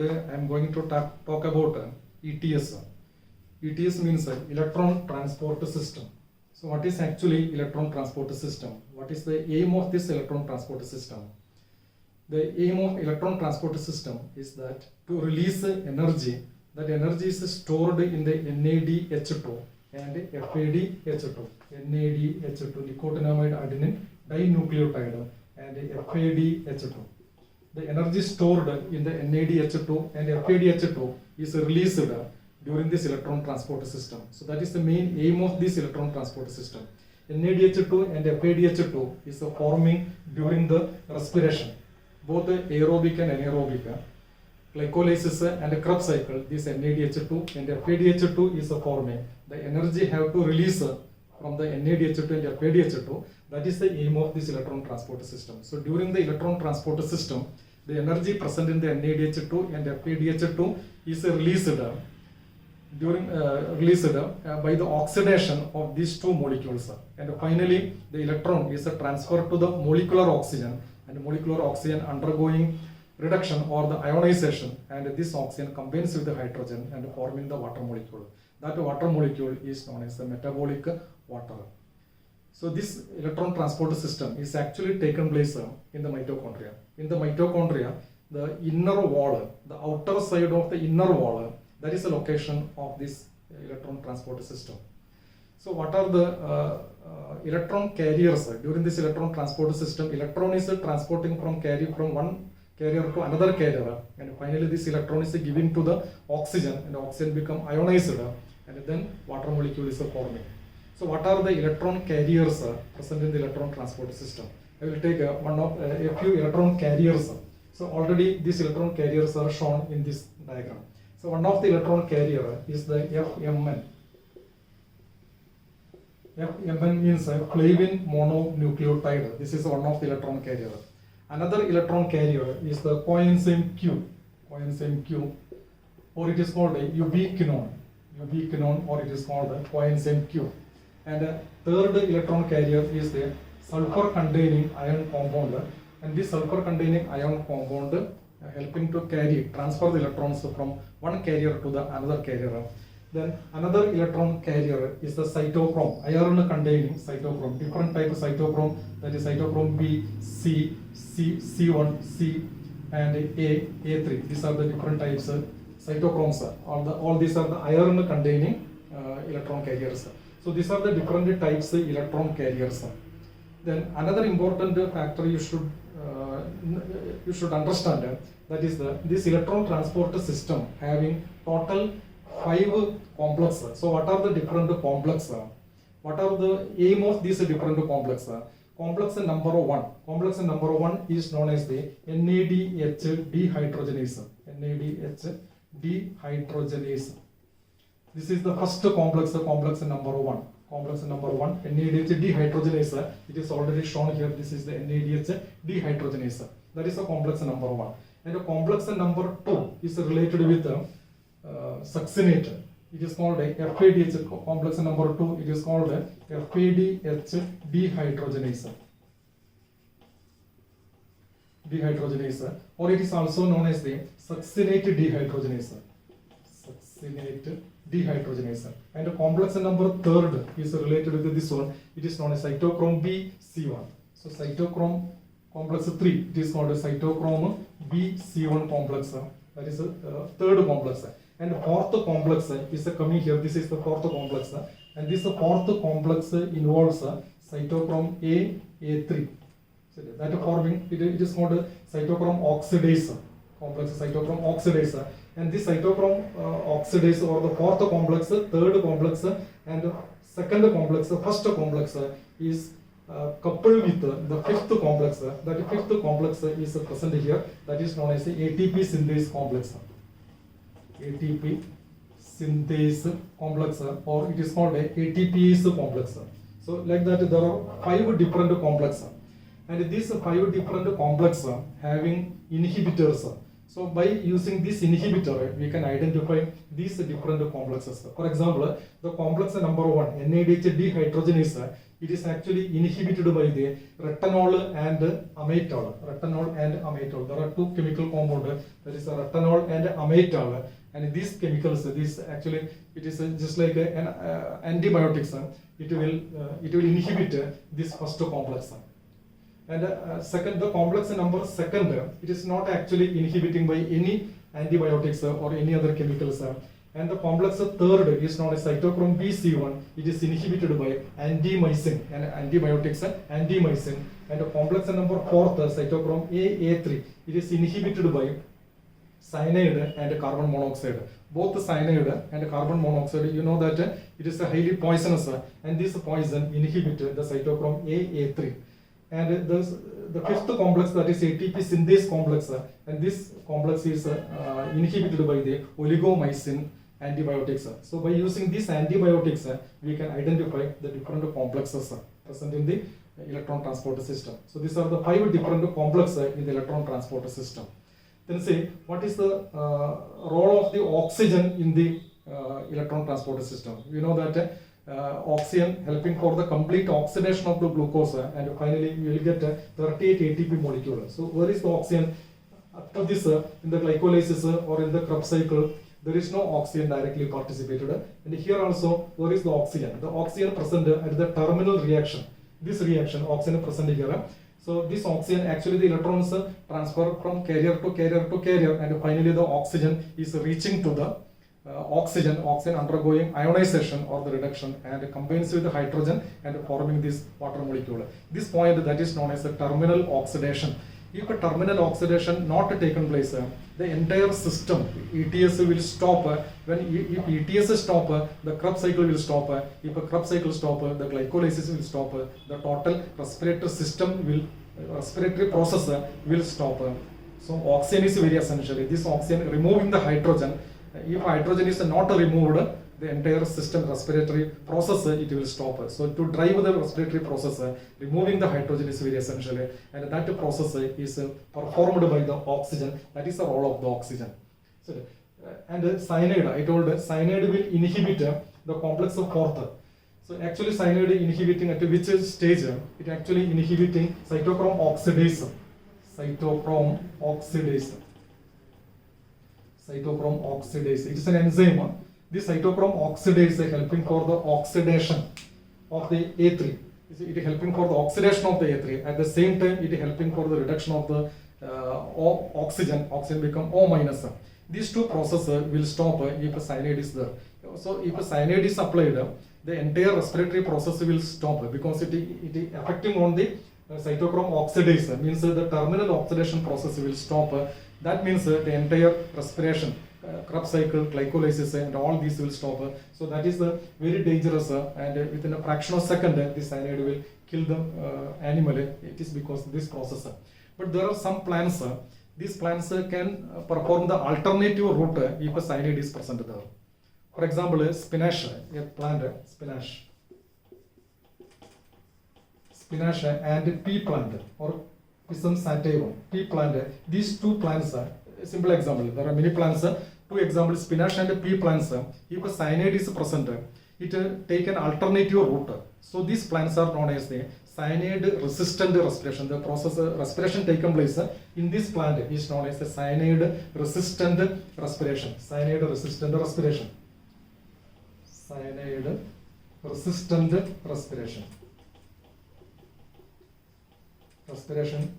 today I am going to talk about ETS. ETS means electron transport system. So what is actually electron transport system? What is the aim of this electron transport system? The aim of electron transport system is that to release energy. That energy is stored in the NADH2 and FADH2. NADH2, nicotinamide adenine dinucleotide, and FADH2. The energy stored in the NADH2 and FADH2 is released during this electron transport system. So that is the main aim of this electron transport system. NADH2 and FADH2 is forming during the respiration, both aerobic and anaerobic. Glycolysis and Krebs cycle, this NADH2 and FADH2 is forming. The energy have to release from the NADH2 and FADH2. That is the aim of this electron transport system. So during the electron transport system, the energy present in the NADH2 and FADH2 is released by the oxidation of these two molecules. And finally, the electron is transferred to the molecular oxygen, and molecular oxygen undergoing reduction or the ionization, and this oxygen combines with the hydrogen and forming the water molecule. That water molecule is known as the metabolic water. So this electron transport system is actually taken place in the mitochondria. In the mitochondria, the inner wall, the outer side of the inner wall, that is the location of this electron transport system. So what are the electron carriers? During this electron transport system, electron is transporting from one carrier to another carrier, and finally this electron is given to the oxygen, and oxygen become ionized, and then water molecule is forming. So what are the electron carriers present in the electron transport system? I will take a few electron carriers. So already these electron carriers are shown in this diagram. So one of the electron carrier is the FMN. FMN means flavin mononucleotide. This is one of the electron carrier. Another electron carrier is the coenzyme Q. Coenzyme Q, or it is called a ubiquinone. Ubiquinone, or it is called a coenzyme Q. And third electron carrier is the sulfur-containing ion compound. And this sulfur-containing ion compound helping to transfer the electrons from one carrier to the another carrier. Then another electron carrier is the cytochrome, iron-containing cytochrome. Different type of cytochrome, that is cytochrome B, C, C1, C, and A3. These are the different types of cytochromes. All these are the iron-containing electron carriers. So these are the different types of electron carriers. Then another important factor you should understand, that is this electron transport system having total 5 complexes. So what are the different complexes? What are the aim of these different complexes? Complex number 1. Complex number 1 is known as the NADH dehydrogenase. NADH dehydrogenase. This is the first complex, complex number 1. Complex number 1, NADH dehydrogenase. It is already shown here. This is the NADH dehydrogenase. That is the complex number 1. And the complex number 2 is related with succinate. It is called a FADH. Complex number 2, it is called a FADH dehydrogenase. Dehydrogenase, or it is also known as the succinate dehydrogenase. Succinate dehydrogenase. And the complex number 3 is related with this one. It is known as cytochrome B C1. So cytochrome complex 3, it is called a cytochrome B C1 complex. That is the third complex. And fourth complex is coming here. This is the fourth complex, and this fourth complex involves cytochrome A3. So that forming it is called cytochrome oxidase complex. Cytochrome oxidase, and this cytochrome oxidase, or the fourth complex, third complex, and second complex, first complex is coupled with the fifth complex. That fifth complex is present here. That is known as the ATP synthase complex. ATP synthase complex, or it is called a ATPase complex. So like that, there are 5 different complexes, and these 5 different complexes having inhibitors. So by using this inhibitor, we can identify these different complexes. For example, the complex number 1, NADH dehydrogenase, it is actually inhibited by the retinol and amytal. Retinol and amytal. There are two chemical compounds. That is retinol and amytal. And these chemicals, this actually, it is just like an antibiotics. It will inhibit this first complex. And second, the complex number second, it is not actually inhibiting by any antibiotics or any other chemicals. And the complex third is known as cytochrome BC1. It is inhibited by antimycin and antibiotics, antimycin. And the complex number fourth, cytochrome AA3, it is inhibited by cyanide and carbon monoxide. Both cyanide and carbon monoxide, you know that it is highly poisonous, and this poison inhibit the cytochrome AA3. And the fifth complex, that is ATP synthase complex, and this complex is inhibited by the oligomycin antibiotics. So by using these antibiotics, we can identify the different complexes present in the electron transport system. So these are the 5 different complexes in the electron transport system. Then say, what is the role of the oxygen in the electron transport system? We know that oxygen helping for the complete oxidation of the glucose, and finally you will get 38 ATP molecule. So where is the oxygen? After this, in the glycolysis or in the Krebs cycle, there is no oxygen directly participated. And here also, where is the oxygen? The oxygen present at the terminal reaction. This reaction, oxygen present here. So this oxygen, actually the electrons transfer from carrier to carrier to carrier, and finally the oxygen is reaching to the oxygen undergoing ionization or the reduction and combines with the hydrogen and forming this water molecule. This point, that is known as the terminal oxidation. If a terminal oxidation not taken place, the entire system, ETS will stop. When if ETS stop, the Krebs cycle will stop. If a Krebs cycle stop, the glycolysis will stop. The total respiratory system will, respiratory process will stop. So oxygen is very essential. This oxygen removing the hydrogen. If hydrogen is not removed, the entire system respiratory process, it will stop. So to drive the respiratory process, removing the hydrogen is very essential, and that process is performed by the oxygen. That is the role of the oxygen. So, and cyanide, I told cyanide will inhibit the complex of fourth. So actually cyanide inhibiting at which stage? It actually inhibiting cytochrome oxidase. Cytochrome oxidase. Cytochrome oxidase. It is an enzyme. This cytochrome oxidase is helping for the oxidation of the A3. It is helping for the oxidation of the A3. At the same time, it is helping for the reduction of the oxygen. Oxygen become O minus. These two processes will stop if a cyanide is there. So if a cyanide is applied, the entire respiratory process will stop because it is affecting on the cytochrome oxidase. Means the terminal oxidation process will stop. That means the entire respiration, Krebs cycle, glycolysis, and all these will stop. So that is very dangerous, and within a fraction of a second, this cyanide will kill the animal. It is because of this process. But there are some plants. These plants can perform the alternative route if a cyanide is present there. For example, spinach, a plant, spinach and pea plant or Pisum sativum, pea plant. These two plants are a simple example. There are many plants. Two examples, spinach and pea plants. If a cyanide is present, it take an alternative route. So these plants are known as the cyanide resistant respiration. The process respiration taken place in this plant is known as the cyanide resistant respiration. Cyanide resistant respiration. Cyanide resistant respiration. Respiration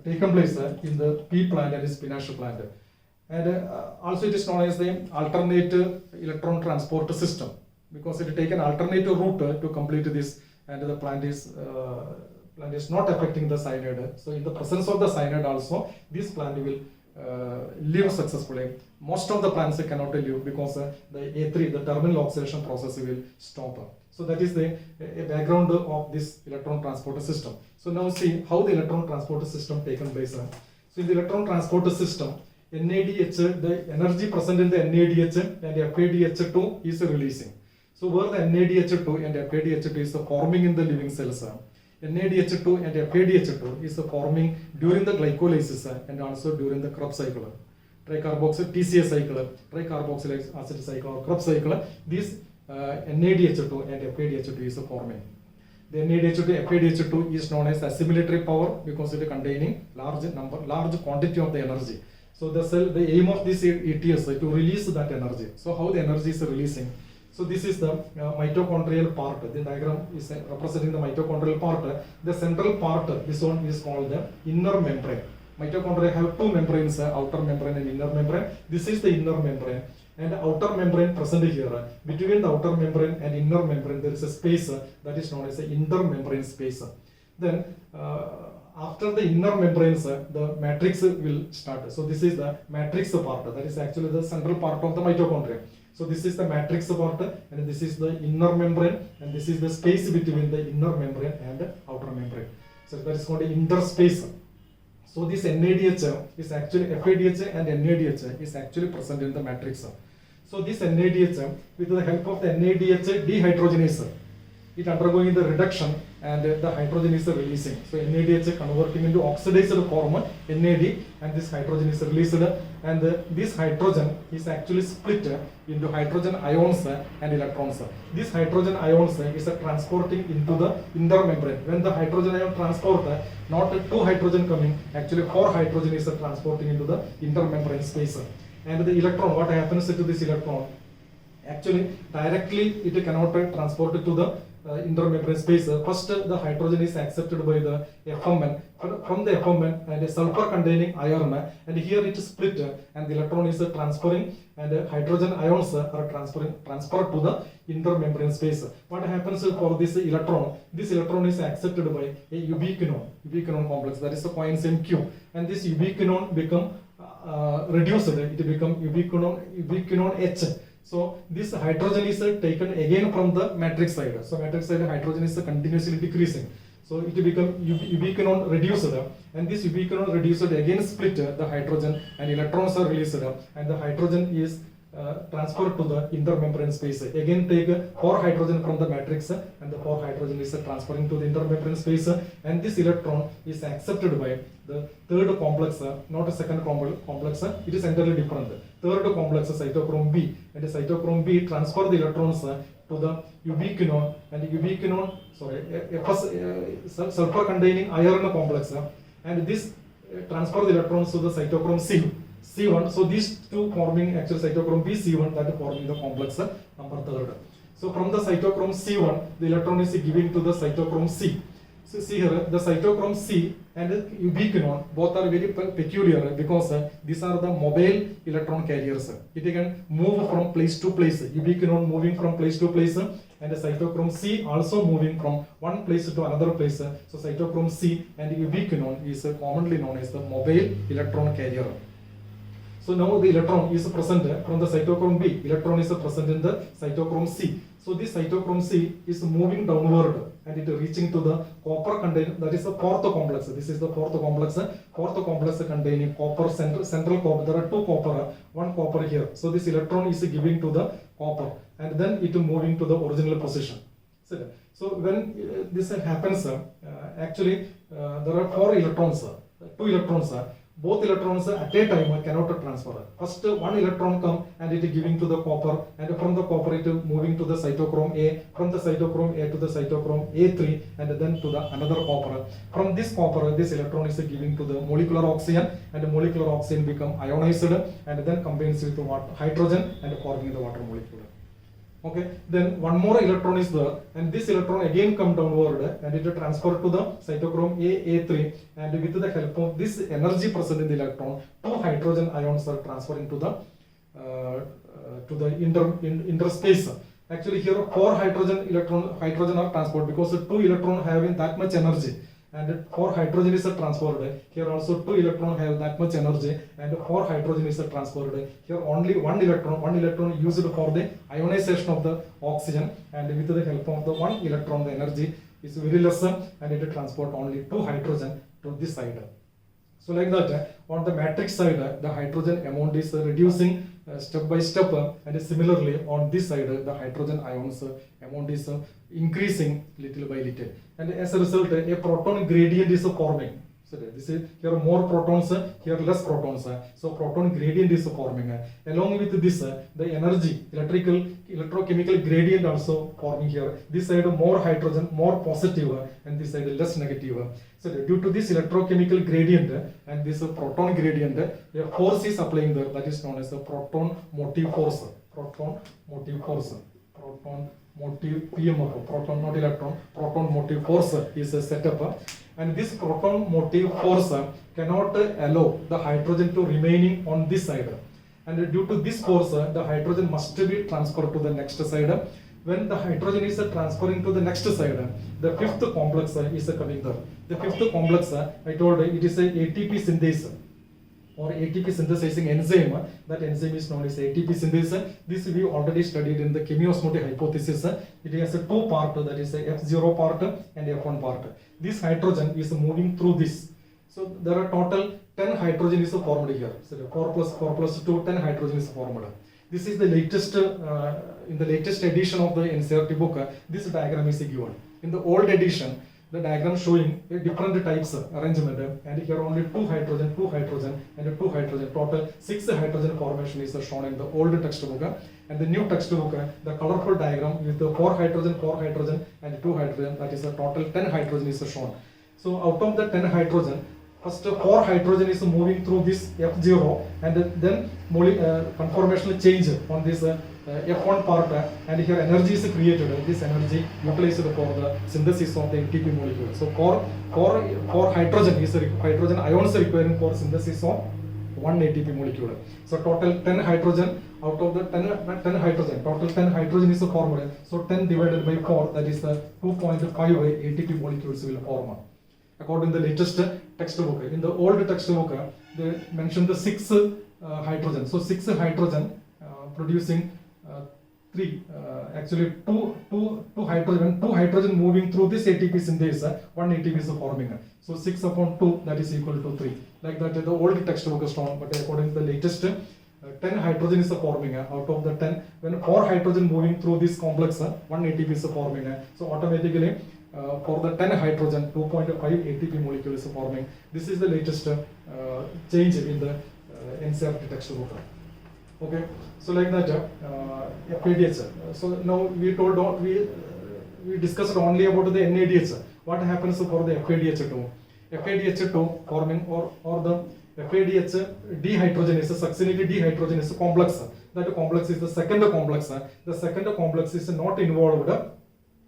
taken place in the pea plant and spinach plant. And also it is known as the alternate electron transport system because it take an alternative route to complete this, and the plant is not affecting the cyanide. So in the presence of the cyanide also, this plant will live successfully. Most of the plants cannot live because the A3, the terminal oxidation process will stop. So that is the background of this electron transport system. So now see how the electron transport system taken place. So in the electron transport system, NADH, the energy present in the NADH and FADH2 is releasing. So where the NADH2 and FADH2 is forming in the living cells, NADH2 and FADH2 is forming during the glycolysis and also during the Krebs cycle. Tricarboxyl TCA cycle, tricarboxylic acid cycle or Krebs cycle, these NADH2 and FADH2 is forming. The NADH2 FADH2 is known as assimilatory power because it is containing large quantity of the energy. So the aim of this ETS is to release that energy. So how the energy is releasing? So this is the mitochondrial part. The diagram is representing the mitochondrial part. The central part, this one is called the inner membrane. Mitochondria have two membranes, outer membrane and inner membrane. This is the inner membrane. And the outer membrane present here. Between the outer membrane and inner membrane, there is a space that is known as the intermembrane space. Then after the inner membranes, the matrix will start. So this is the matrix part. That is actually the central part of the mitochondria. So this is the matrix part, and this is the inner membrane, and this is the space between the inner membrane and the outer membrane. So that is called interspace. So this NADH is actually FADH and NADH is actually present in the matrix. So this NADH, with the help of the NADH dehydrogenase, it undergoing the reduction and the hydrogen is releasing. So NADH converting into oxidized form NAD, and this hydrogen is released, and this hydrogen is actually split into hydrogen ions and electrons. This hydrogen ions is transporting into the inner membrane. When the hydrogen ion transport, not 2 hydrogen coming, actually 4 hydrogen is transporting into the inner membrane space. And the electron, what happens to this electron? Actually directly it cannot transport it to the intermembrane space. First the hydrogen is accepted by the FMN. From the FMN and a sulfur containing iron, and here it is split and the electron is transferring, and hydrogen ions are transferred to the intermembrane space. What happens for this electron? This electron is accepted by a ubiquinone complex, that is the coenzyme Q, and this ubiquinone become reduced, it become ubiquinone H. So this hydrogen is taken again from the matrix side. So matrix side hydrogen is continuously decreasing. So it become ubiquinone reduced, and this ubiquinone reduced again split the hydrogen, and electrons are released, and the hydrogen is transferred to the intermembrane space. Again take 4 hydrogen from the matrix, and the 4 hydrogen is transferring to the intermembrane space, and this electron is accepted by the third complex, not a second complex, it is entirely different. Third complex, cytochrome B, and the cytochrome B transfer the electrons to the ubiquinone, and sulfur containing iron complex, and this transfer the electrons to the cytochrome C1. So these two forming actually cytochrome B C1, that forming the complex number 3. So from the cytochrome C1, the electron is giving to the cytochrome C. So see here, the cytochrome C and ubiquinone both are very peculiar because these are the mobile electron carriers. It can move from place to place. Ubiquinone moving from place to place, and the cytochrome C also moving from one place to another place. So cytochrome C and ubiquinone is commonly known as the mobile electron carrier. So now the electron is present from the cytochrome B. Electron is present in the cytochrome C. So this cytochrome C is moving downward, and it is reaching to the copper containing, that is the 4th complex. This is the 4th complex. 4th complex containing copper, central copper. There are 2 copper, 1 copper here. So this electron is giving to the copper, and then it is moving to the original position. So when this happens, actually there are 4 electrons, 2 electrons. Both electrons at a time cannot transfer. First 1 electron come and it is giving to the copper, and from the copper it is moving to the cytochrome A, from the cytochrome A to the cytochrome A3, and then to the another copper. From this copper, this electron is giving to the molecular oxygen, and the molecular oxygen become ionized and then combines with the hydrogen and forming the water molecule. Okay, then 1 more electron is there, and this electron again come downward and it is transferred to the cytochrome A3, and with the help of this energy present in the electron, 2 hydrogen ions are transferring to the interspace. Actually here 4 hydrogen are transferred because 2 electron having that much energy, and 4 hydrogen is transferred. Here also 2 electron have that much energy, and 4 hydrogen is transferred. Here only 1 electron used for the ionization of the oxygen, and with the help of the 1 electron, the energy is very less, and it transport only 2 hydrogen to this side. So like that, on the matrix side, the hydrogen amount is reducing step by step, and similarly on this side, the hydrogen ions amount is increasing little by little, and as a result a proton gradient is forming. So this is here more protons, here less protons. So proton gradient is forming. Along with this, the energy, electrochemical gradient also forming here. This side more hydrogen, more positive, and this side less negative. So due to this electrochemical gradient and this proton gradient, a force is applying there. That is known as the proton motive force. Proton motive force. Proton motive PMF, proton not electron, proton motive force is set up, and this proton motive force cannot allow the hydrogen to remaining on this side, and due to this force the hydrogen must be transferred to the next side. When the hydrogen is transferring to the next side, the fifth complex is coming there. The fifth complex, I told it is a ATP synthase or ATP synthesizing enzyme. That enzyme is known as ATP synthase. This we already studied in the chemiosmotic hypothesis. It has a two part, that is a F0 part and F1 part. This hydrogen is moving through this. So there are total 10 hydrogen is formed here. So 4 plus 2, 10 hydrogen is formed. This is the latest, in the latest edition of the NCERT book, this diagram is given. In the old edition, the diagram showing different types arrangement, and here only 2 hydrogen, and 2 hydrogen, total 6 hydrogen formation is shown in the old textbook, and the new textbook, the colorful diagram with the 4 hydrogen, and 2 hydrogen, that is a total 10 hydrogen is shown. So out of the 10 hydrogen, first 4 hydrogen is moving through this F0, and then conformational change on this F1 part, and here energy is created. This energy utilized for the synthesis of the ATP molecule. So for hydrogen is hydrogen ions requiring for synthesis of 1 ATP molecule. So total 10 hydrogen, out of the 10 hydrogen, total 10 hydrogen is formed. So 10 divided by 4, that is 2.5 ATP molecules will form. According to the latest textbook. In the old textbook, they mentioned the 6 hydrogen. So 6 hydrogen producing 3, actually 2 hydrogen moving through this ATP synthase, 1 ATP is forming. So 6 upon 2, that is equal to 3. Like that, the old textbook is strong, but according to the latest, 10 hydrogen is forming. Out of the 10, when 4 hydrogen moving through this complex, 1 ATP is forming. So automatically, for the 10 hydrogen, 2.5 ATP molecule is forming. This is the latest change in the NCERT textbook. Okay, so like that, FADH. So now we discussed only about the NADH. What happens for the FADH2? FADH2 forming or the FADH dehydrogenase, succinate dehydrogenase complex. That complex is the second complex. The second complex is not involved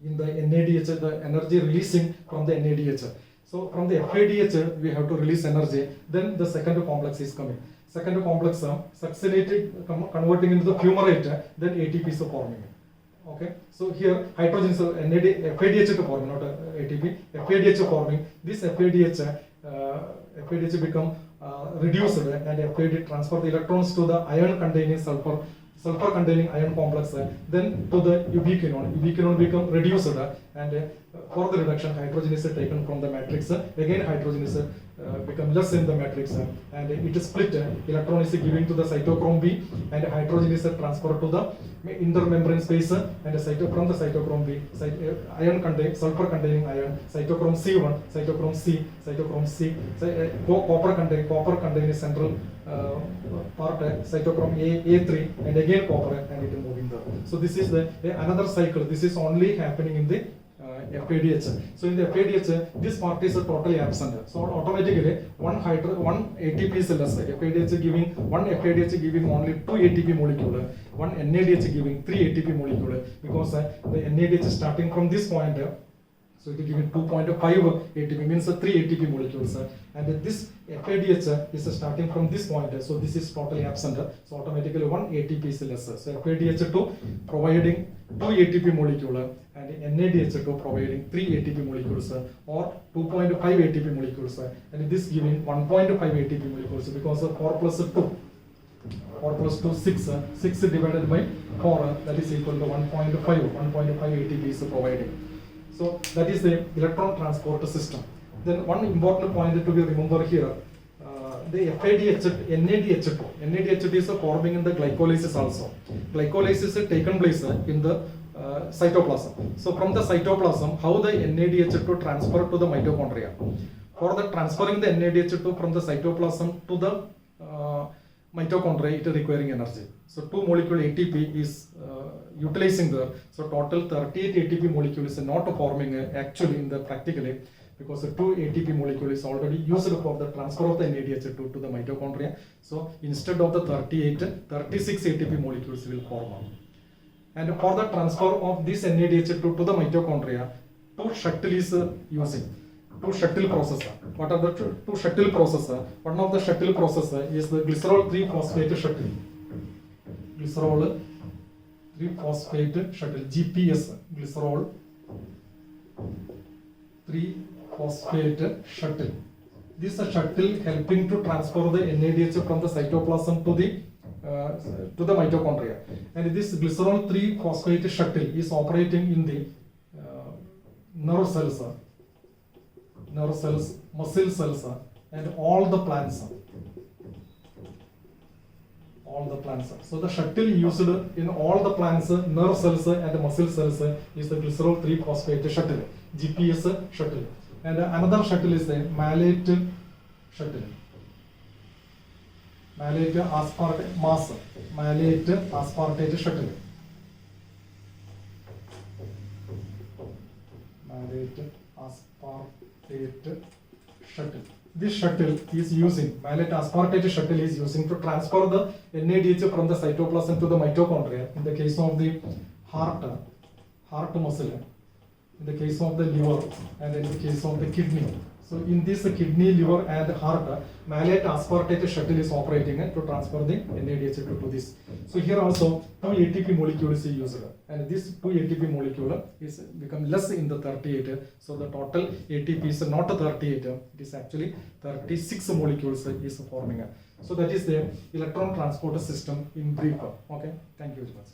in the NADH, the energy releasing from the NADH. So from the FADH, we have to release energy. Then the second complex is coming. Second complex, succinated converting into the fumarate, then ATP is forming. Okay, so here hydrogen is FADH forming, not ATP. FADH forming. This FADH become reduced, and FAD transfer the electrons to the ion containing sulfur containing ion complex, then to the ubiquinone become reduced, and for the reduction hydrogen is taken from the matrix. Again hydrogen is become less in the matrix, and it is split. Electron is giving to the cytochrome B, and hydrogen is transferred to the intermembrane space, and from the cytochrome B, sulfur containing ion, cytochrome C1, cytochrome C, copper containing central part, cytochrome A3, and again copper, and it is moving there. So this is the another cycle. This is only happening in the FADH. So in the FADH, this part is totally absent. So automatically one ATP is less. FADH giving one FADH giving only 2 ATP molecule, one NADH giving 3 ATP molecule, because the NADH is starting from this point. So it is giving 2.5 ATP, means 3 ATP molecules, and this FADH is starting from this point. So this is totally absent. So automatically 1 ATP is less. So FADH2 providing 2 ATP molecule, and NADH2 providing 3 ATP molecules, or 2.5 ATP molecules, and this giving 1.5 ATP molecules, because 4 plus 2, 6 divided by 4, that is equal to 1.5 ATP is providing. So that is the electron transport system. Then one important point to be remembered here, the FADH, NADH2 is forming in the glycolysis also. Glycolysis is taken place in the cytoplasm. So from the cytoplasm, how the NADH2 transfer to the mitochondria? For the transferring the NADH2 from the cytoplasm to the mitochondria, it is requiring energy. So 2 molecule ATP is utilizing there. So total 38 ATP molecules are not forming actually in the practically, because the 2 ATP molecule is already used for the transfer of the NADH2 to the mitochondria. So instead of the 38, 36 ATP molecules will form. And for the transfer of this NADH2 to the mitochondria, 2 shuttle is using. 2 shuttle processor. What are the 2 shuttle processor? One of the shuttle processor is the glycerol 3-phosphate shuttle. Glycerol 3-phosphate shuttle, GPS, glycerol 3-phosphate shuttle. This shuttle helping to transfer the NADH from the cytoplasm to the mitochondria. And this glycerol 3-phosphate shuttle is operating in the nerve cells, muscle cells, and all the plants. So the shuttle used in all the plants, nerve cells and muscle cells is the glycerol 3-phosphate shuttle, GPS shuttle. And another shuttle is the malate shuttle. Malate aspartate shuttle. Malate aspartate shuttle. This shuttle is using, malate aspartate shuttle is using to transfer the NADH from the cytoplasm to the mitochondria in the case of the heart muscle, in the case of the liver, and in the case of the kidney. So in this kidney, liver and heart, malate aspartate shuttle is operating to transfer the NADH2 to this. So here also 2 ATP molecules is used, and this 2 ATP molecule is become less in the 38. So the total ATP is not 38, it is actually 36 molecules is forming. So that is the electron transport system in brief. Okay, thank you very much.